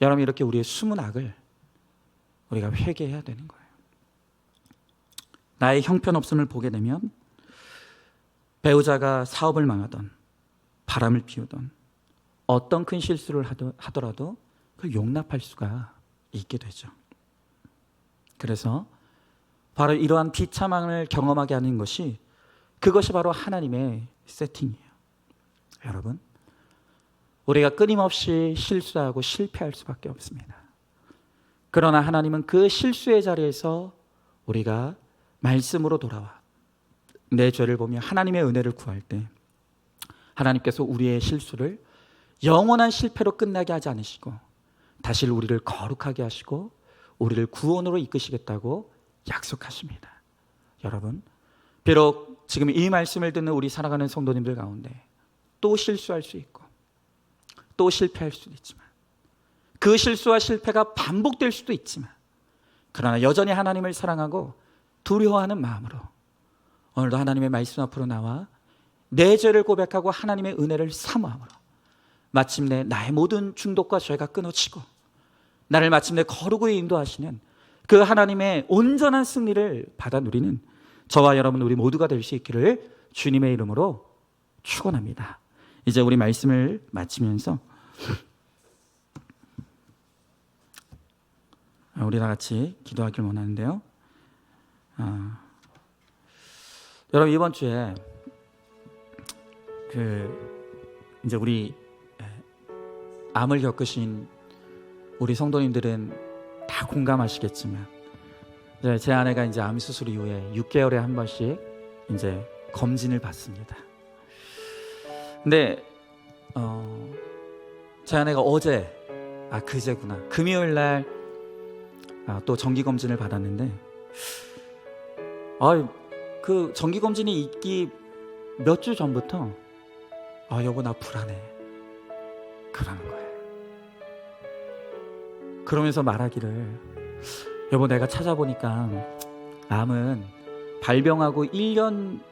여러분, 이렇게 우리의 숨은 악을 우리가 회개해야 되는 거예요. 나의 형편없음을 보게 되면 배우자가 사업을 망하던, 바람을 피우던, 어떤 큰 실수를 하더라도 그걸 용납할 수가 있게 되죠. 그래서 바로 이러한 비참함을 경험하게 하는 것이, 그것이 바로 하나님의 세팅이에요. 여러분, 우리가 끊임없이 실수하고 실패할 수밖에 없습니다. 그러나 하나님은 그 실수의 자리에서 우리가 말씀으로 돌아와 내 죄를 보며 하나님의 은혜를 구할 때 하나님께서 우리의 실수를 영원한 실패로 끝나게 하지 않으시고 다시 우리를 거룩하게 하시고 우리를 구원으로 이끄시겠다고 약속하십니다. 여러분, 비록 지금 이 말씀을 듣는 우리 살아가는 성도님들 가운데 또 실수할 수 있고 또 실패할 수도 있지만, 그 실수와 실패가 반복될 수도 있지만, 그러나 여전히 하나님을 사랑하고 두려워하는 마음으로 오늘도 하나님의 말씀 앞으로 나와 내 죄를 고백하고 하나님의 은혜를 사모함으로 마침내 나의 모든 중독과 죄가 끊어지고 나를 마침내 거룩으로 인도하시는 그 하나님의 온전한 승리를 받아 누리는 저와 여러분 우리 모두가 될 수 있기를 주님의 이름으로 축원합니다. 이제 우리 말씀을 마치면서 우리 다 같이 기도하길 원하는데요. 여러분, 이번 주에 이제 우리 암을 겪으신 우리 성도님들은 다 공감하시겠지만, 제 아내가 이제 암 수술 이후에 6개월에 한 번씩 이제 검진을 받습니다. 근데 제 아내가 그제구나, 금요일 날 또 정기 검진을 받았는데, 그 정기 검진이 있기 몇 주 전부터 여보 나 불안해 그러는 거예요. 그러면서 말하기를, 여보 내가 찾아보니까 암은 발병하고 1년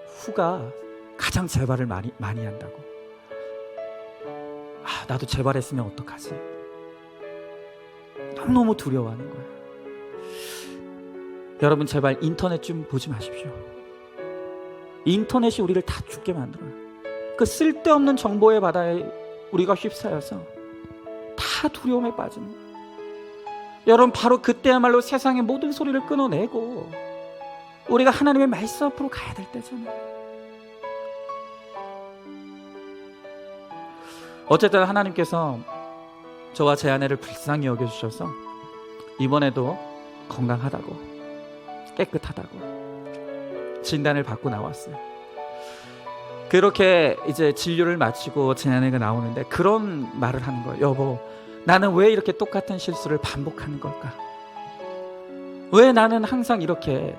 후가 가장 재발을 많이 한다고. 나도 재발했으면 어떡하지? 너무너무 두려워하는 거예요. 여러분, 제발 인터넷 좀 보지 마십시오. 인터넷이 우리를 다 죽게 만들어요. 그 쓸데없는 정보의 바다에 우리가 휩싸여서 다 두려움에 빠지는 거예요. 여러분, 바로 그때야말로 세상의 모든 소리를 끊어내고 우리가 하나님의 말씀 앞으로 가야 될 때잖아요. 어쨌든 하나님께서 저와 제 아내를 불쌍히 여겨주셔서 이번에도 건강하다고, 깨끗하다고 진단을 받고 나왔어요. 그렇게 이제 진료를 마치고 제 아내가 나오는데 그런 말을 하는 거예요. 여보, 나는 왜 이렇게 똑같은 실수를 반복하는 걸까? 왜 나는 항상 이렇게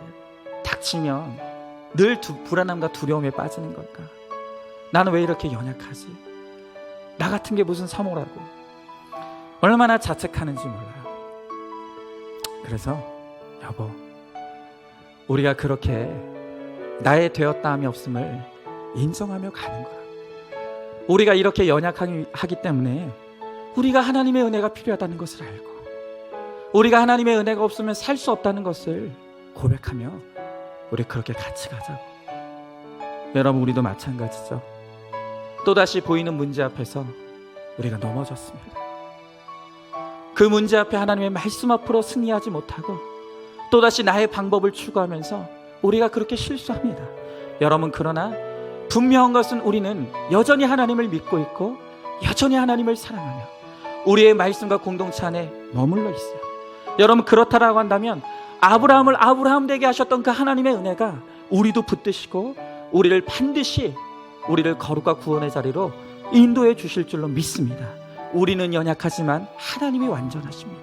닥치면 늘 불안함과 두려움에 빠지는 걸까? 나는 왜 이렇게 연약하지? 나 같은 게 무슨 사모라고 얼마나 자책하는지 몰라요. 그래서 여보, 우리가 그렇게 나의 되었다함이 없음을 인정하며 가는 거야. 우리가 이렇게 연약하기 때문에 우리가 하나님의 은혜가 필요하다는 것을 알고, 우리가 하나님의 은혜가 없으면 살 수 없다는 것을 고백하며 우리 그렇게 같이 가자고. 여러분, 우리도 마찬가지죠. 또다시 보이는 문제 앞에서 우리가 넘어졌습니다. 그 문제 앞에 하나님의 말씀 앞으로 승리하지 못하고 또다시 나의 방법을 추구하면서 우리가 그렇게 실수합니다. 여러분, 그러나 분명한 것은 우리는 여전히 하나님을 믿고 있고 여전히 하나님을 사랑하며 우리의 말씀과 공동체 안에 머물러 있어요. 여러분, 그렇다라고 한다면 아브라함을 아브라함 되게 하셨던 그 하나님의 은혜가 우리도 붙드시고 우리를 반드시 우리를 거룩과 구원의 자리로 인도해 주실 줄로 믿습니다. 우리는 연약하지만 하나님이 완전하십니다.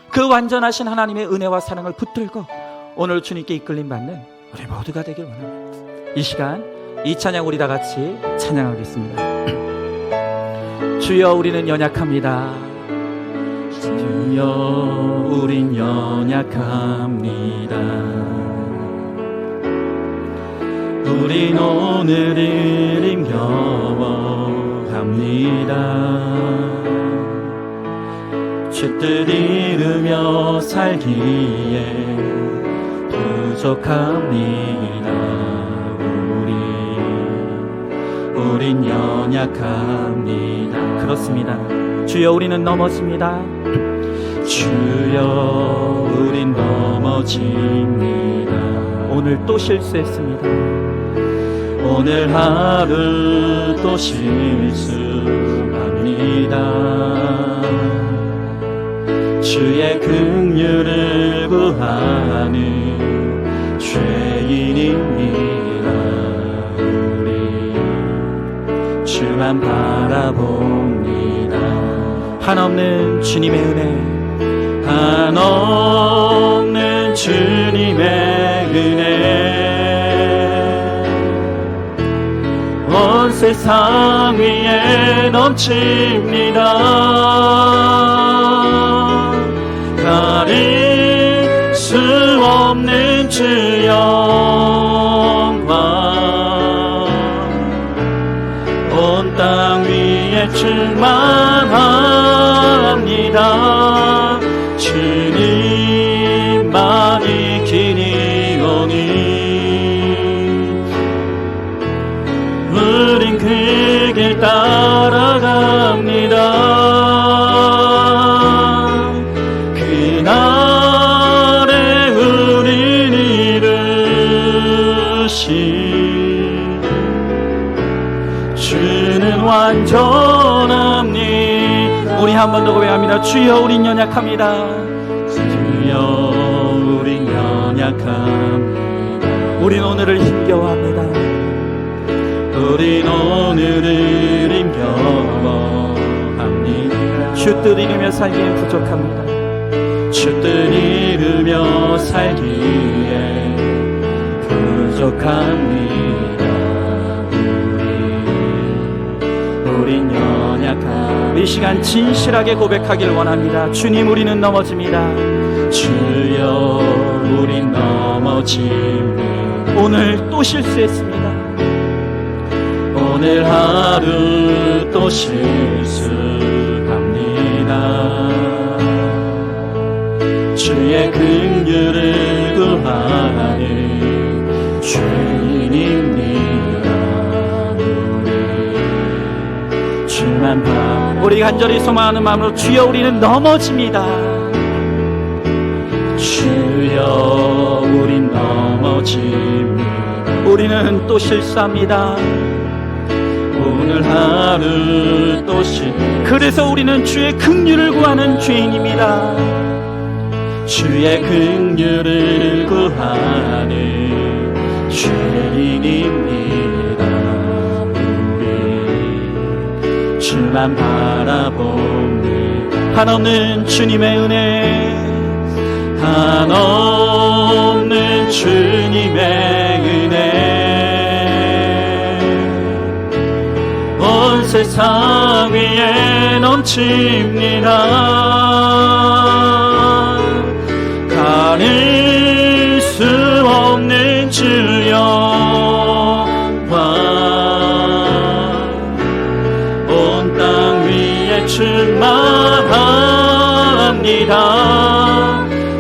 그 완전하신 하나님의 은혜와 사랑을 붙들고 오늘 주님께 이끌림 받는 우리 모두가 되길 원합니다. 이 시간 이 찬양 우리 다 같이 찬양하겠습니다. 주여, 우리는 연약합니다. 주여, 우린 연약합니다. 우린 오늘을 힘겨워합니다. 죄들 이루며 살기에 부족합니다. 우린 연약합니다. 그렇습니다. 주여, 우리는 넘어집니다. 주여, 우린 넘어집니다. 오늘 또 실수했습니다. 오늘 하루 또 실수합니다. 주의 긍휼을 구하는 죄인입니다. 우리 주만 바라봅니다. 한없는 주님의 은혜, 한없는 주님의 은혜 온 세상 위에 넘칩니다. 가릴 수 없는 주 영광 온 땅 위에 충만합니다. 주님만이 길이오니 우린 그 길 따라갑니다. 그날에 우린 이루신 주는 완전합니다. 우리 한 번 더 고백합니다. 주여, 우린 연약합니다. 주여, 우린 연약합니다. 우린 오늘을 힘겨워합니다. 우린 오늘을 힘겨워합니다. 주뜻 이루며 살기엔 부족합니다. 주뜻 이루며 살기에 부족합니다. 우린 연약합니다. 이 시간 진실하게 고백하길 원합니다. 주님, 우리는 넘어집니다. 주여, 우린 넘어집니다. 오늘 또 실수했습니다. 오늘 하루 또 실수합니다. 주의 긍휼을 구하는 죄인입니다. 우리 주만 우리 간절히 소망하는 마음으로 주여, 우리는 넘어집니다. 주여, 우린 넘어집니다. 우리는 또 실수합니다. 오늘 하루 또 그래서 우리는 주의 긍휼을 구하는 죄인입니다. 주의 긍휼을 구하는 죄인입니다. 우리 주만 바라봅니다. 한없는 주님의 은혜, 한없는 주님의 은혜 세상 위에 넘칩니다. 가릴 수 없는 주 영광 온 땅 위에 충만합니다.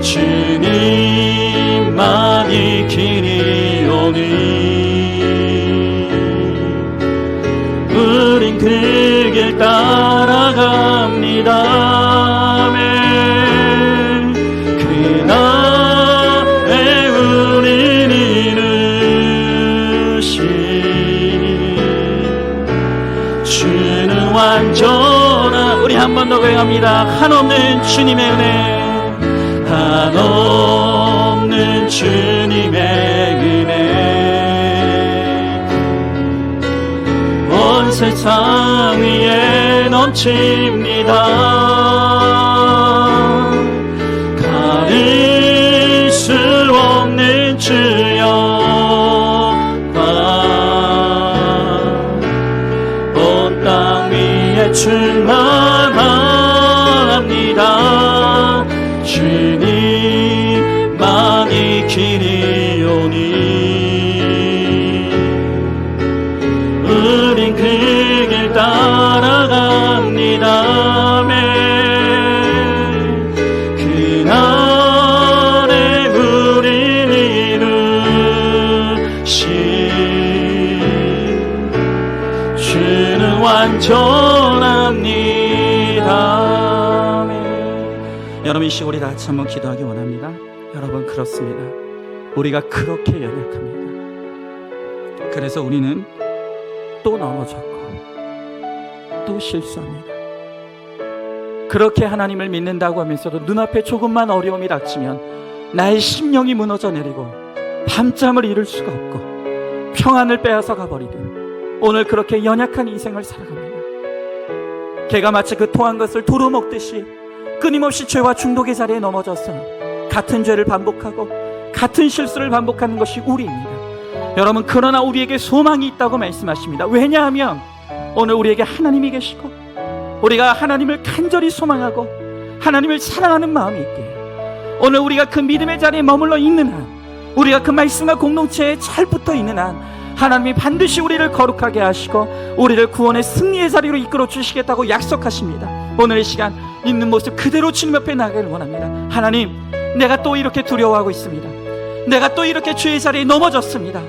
주님만이 길이 오니 우린 그 길 따라갑니다. 아멘. 그날에 우린 이루신 주는 완전한, 우리 한 번 더 고백합니다. 한없는 주님의 은혜, 한없는 주님의 은혜 온 세상 위에 넘칩니다. 가릴 수 없는 주 영광 온 땅 위에 충만합니다. 주님만이 길이 오니 우린 그 길 따라갑니다. 아멘. 그날에 우린 이루신 주는 완전합니다. 아멘. 여러분, 이 시간 우리 다 같이 한번 기도하기 원합니다. 여러분, 그렇습니다. 우리가 그렇게 연약합니다. 그래서 우리는 또 넘어졌고 또 실수합니다. 그렇게 하나님을 믿는다고 하면서도 눈앞에 조금만 어려움이 닥치면 나의 심령이 무너져 내리고 밤잠을 이룰 수가 없고 평안을 빼앗아 가버리듯 오늘 그렇게 연약한 인생을 살아갑니다. 개가 마치 그 토한 것을 도로 먹듯이 끊임없이 죄와 중독의 자리에 넘어져서 같은 죄를 반복하고 같은 실수를 반복하는 것이 우리입니다. 여러분, 그러나 우리에게 소망이 있다고 말씀하십니다. 왜냐하면 오늘 우리에게 하나님이 계시고 우리가 하나님을 간절히 소망하고 하나님을 사랑하는 마음이 있기에 오늘 우리가 그 믿음의 자리에 머물러 있는 한, 우리가 그 말씀과 공동체에 잘 붙어 있는 한 하나님이 반드시 우리를 거룩하게 하시고 우리를 구원의 승리의 자리로 이끌어 주시겠다고 약속하십니다. 오늘 이 시간 있는 모습 그대로 주님 앞에 나가기를 원합니다. 하나님, 내가 또 이렇게 두려워하고 있습니다. 내가 또 이렇게 죄의 자리에 넘어졌습니다.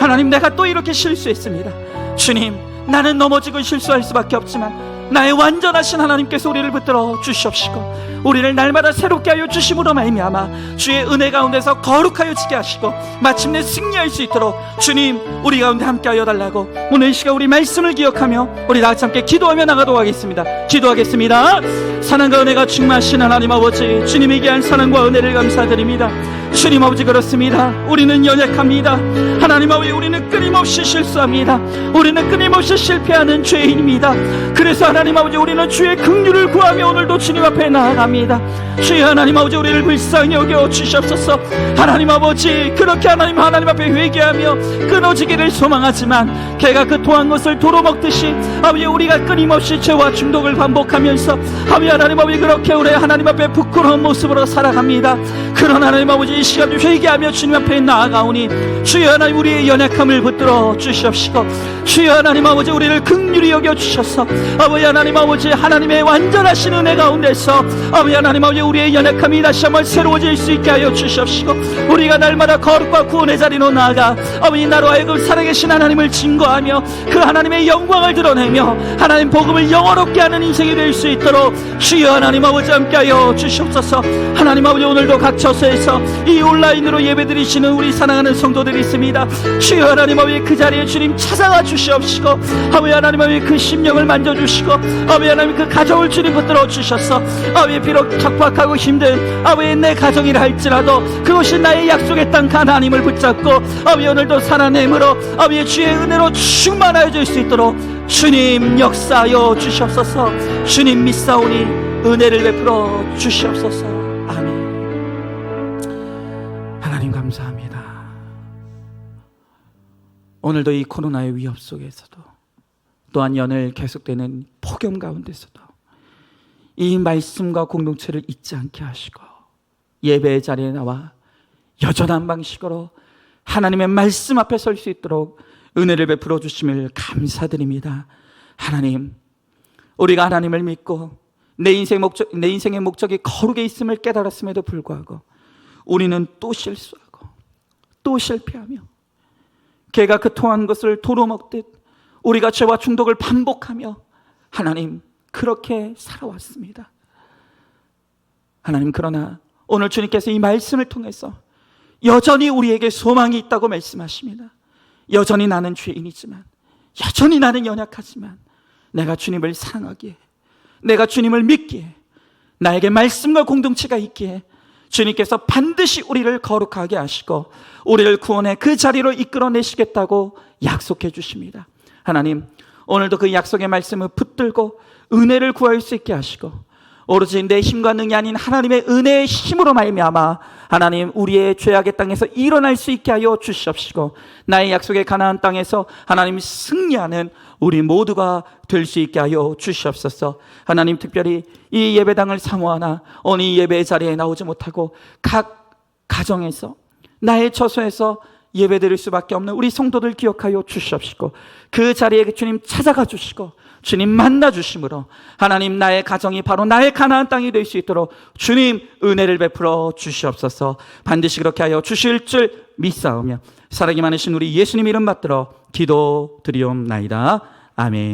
하나님, 내가 또 이렇게 실수했습니다. 주님, 나는 넘어지고 실수할 수밖에 없지만 나의 완전하신 하나님께서 우리를 붙들어 주시옵시고 우리를 날마다 새롭게 하여 주심으로 말미암아 주의 은혜 가운데서 거룩하여 지게 하시고 마침내 승리할 수 있도록 주님, 우리 가운데 함께하여 달라고 오늘 이 시간 우리 말씀을 기억하며 우리 다 같이 함께 기도하며 나가도록 하겠습니다. 기도하겠습니다. 사랑과 은혜가 충만하신 하나님 아버지, 주님에게 한 사랑과 은혜를 감사드립니다. 주님 아버지, 그렇습니다. 우리는 연약합니다. 하나님 아버지, 우리는 끊임없이 실수합니다. 우리는 끊임없이 실패하는 죄인입니다. 그래서 하나님 아버지, 우리는 주의 긍휼을 구하며 오늘도 주님 앞에 나아갑니다. 주의 하나님 아버지, 우리를 불쌍히 여겨 주시옵소서. 하나님 아버지, 그렇게 하나님 앞에 회개하며 끊어지기를 소망하지만 개가 그 토한 것을 도로 먹듯이 아버지, 우리가 끊임없이 죄와 중독을 반복하면서 아버지 하나님 아버지, 그렇게 우리 하나님 앞에 부끄러운 모습으로 살아갑니다. 그러나 하나님 아버지, 이 시간 회개하며 주님 앞에 나아가오니 주여 하나님, 우리의 연약함을 붙들어 주시옵시고 주여 하나님 아버지, 우리를 긍휼히 여겨 주셔서 아버지 하나님 아버지, 하나님의 완전하신 은혜 가운데서 아버지 하나님 아버지, 우리의 연약함이 다시 한번 새로워질 수 있게 하여 주시옵시고 우리가 날마다 거룩과 구원의 자리로 나아가 아버지, 나로 하여금 살아계신 하나님을 증거하며 그 하나님의 영광을 드러내며 하나님 복음을 영원롭게 하는 인생이 될 수 있도록 주여 하나님 아버지 함께하여 주시옵소서. 하나님 아버지, 오늘도 각 처소에서 이 온라인으로 예배드리시는 우리 사랑하는 성도들이 있습니다. 주여 하나님 아버지, 그 자리에 주님 찾아가 주시옵시고 아버지 하나님 아버지, 그 심령을 만져주시고 아버지 하나님, 그 가정을 주님 붙들어 주셔서 아버지, 비록 척박하고 힘든 아버지 내 가정이라 할지라도 그것이 나의 약속의 땅 하나님을 붙잡고 아버지 오늘도 살아내므로 아버지 주의 은혜로 충만하여 줄 수 있도록 주님 역사하여 주시옵소서. 주님 믿사오니 은혜를 베풀어 주시옵소서. 아멘. 하나님 감사합니다. 오늘도 이 코로나의 위협 속에서도 또한 연일 계속되는 폭염 가운데서도 이 말씀과 공동체를 잊지 않게 하시고 예배의 자리에 나와 여전한 방식으로 하나님의 말씀 앞에 설 수 있도록 은혜를 베풀어 주심을 감사드립니다. 하나님, 우리가 하나님을 믿고 내 인생의 목적이 거룩에 있음을 깨달았음에도 불구하고 우리는 또 실수하고 또 실패하며 개가 그 토한 것을 도로 먹듯 우리가 죄와 중독을 반복하며 하나님 그렇게 살아왔습니다. 하나님, 그러나 오늘 주님께서 이 말씀을 통해서 여전히 우리에게 소망이 있다고 말씀하십니다. 여전히 나는 죄인이지만, 여전히 나는 연약하지만 내가 주님을 사랑하기에, 내가 주님을 믿기에, 나에게 말씀과 공동체가 있기에 주님께서 반드시 우리를 거룩하게 하시고 우리를 구원의 그 자리로 이끌어내시겠다고 약속해 주십니다. 하나님, 오늘도 그 약속의 말씀을 붙들고 은혜를 구할 수 있게 하시고 오로지 내 힘과 능이 아닌 하나님의 은혜의 힘으로 말미암아 하나님 우리의 죄악의 땅에서 일어날 수 있게 하여 주시옵시고 나의 약속의 가나안 땅에서 하나님 승리하는 우리 모두가 될 수 있게 하여 주시옵소서. 하나님, 특별히 이 예배당을 사모하나 오늘 이 예배의 자리에 나오지 못하고 각 가정에서 나의 처소에서 예배드릴 수밖에 없는 우리 성도들 기억하여 주시옵시고 그 자리에 주님 찾아가 주시고 주님 만나 주심으로 하나님 나의 가정이 바로 나의 가나안 땅이 될 수 있도록 주님 은혜를 베풀어 주시옵소서. 반드시 그렇게 하여 주실 줄 믿사오며 사랑이 많으신 우리 예수님 이름 받들어 기도드리옵나이다. 아멘.